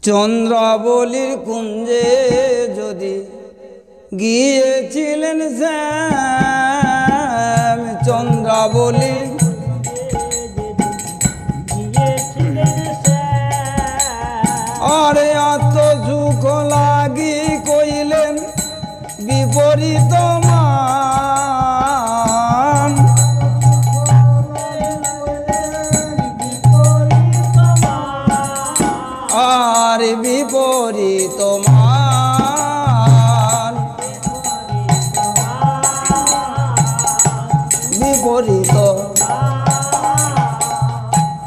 চন্দ্রাবলীর কুঞ্জে যদি গিয়েছিলেন শ্যাম, চন্দ্রাবলীর আরে আত্মসুখ লাগি কইলেন বিপরীত মান, আর বিপরীত মান, বিপরীত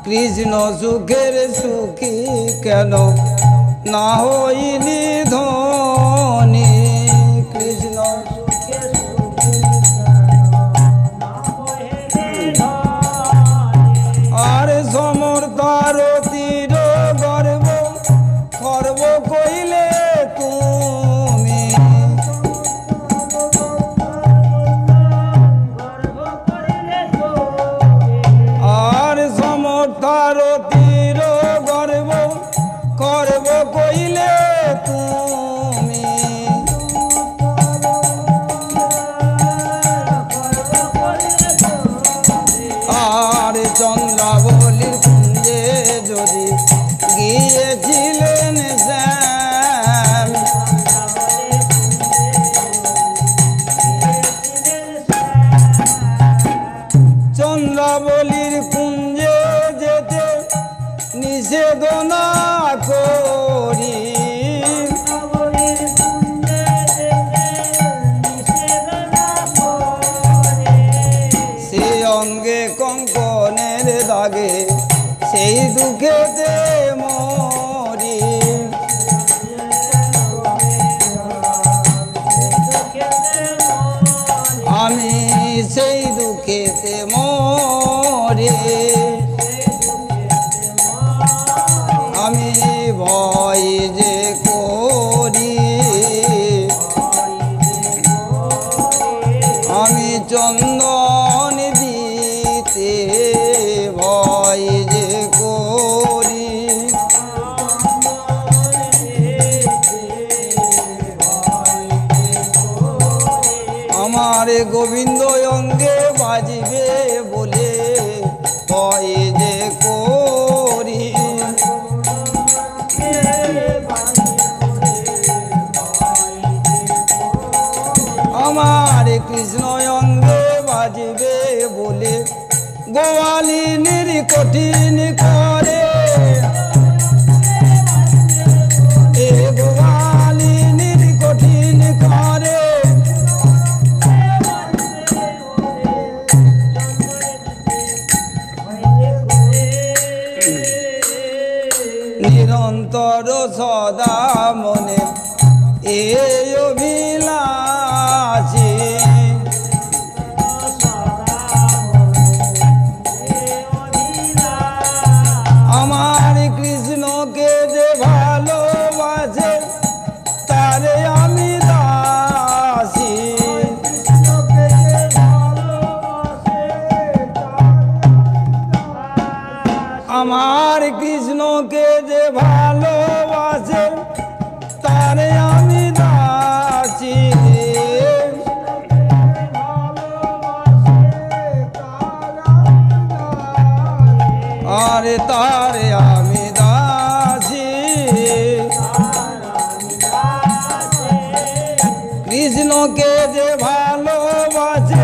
কৃষ্ণ সুখের সুখী কেন না হইনি ধনী, কৃষ্ণ সুখের সুখী আর সমর্থার তীর গর্ব খর্ব কইলে তুমি, আর সমর্থার তীর গর্ব খর্ব কইলে তুমি, আর চন্দ্রাবলীর কুঞ্জে যদি গিয়েছিলেন শ্যাম, চন্দ্রাবলীর কুঞ্জে যেতে নিষেধ না করি, সে অঙ্গে কঙ্কনের দাগে সেই দুঃখেতে মরি, আমি সেই দুঃখেতে মরি, আমি ভয় যে করি, আমি চন্দন দিতে ভয় যে করি, আমার গোবিন্দ অঙ্গে বাজিবে বলে ভয় যে করি, আমার কৃষ্ণ অঙ্গে বাজিবে বলে গোয়ালিনীর কঠিন করে, এ গোয়ালিনীর কঠিন করে, নিরন্তর সদা মনে এই অভিলাষী, আমার কৃষ্ণকে যে ভালোবাসে তারে আমি দাসী, আমার কৃষ্ণকে যে ভালোবাসে তারে আমি দাসী, আরে তারে আমি দাসী, কৃষ্ণকে যে ভালোবাসে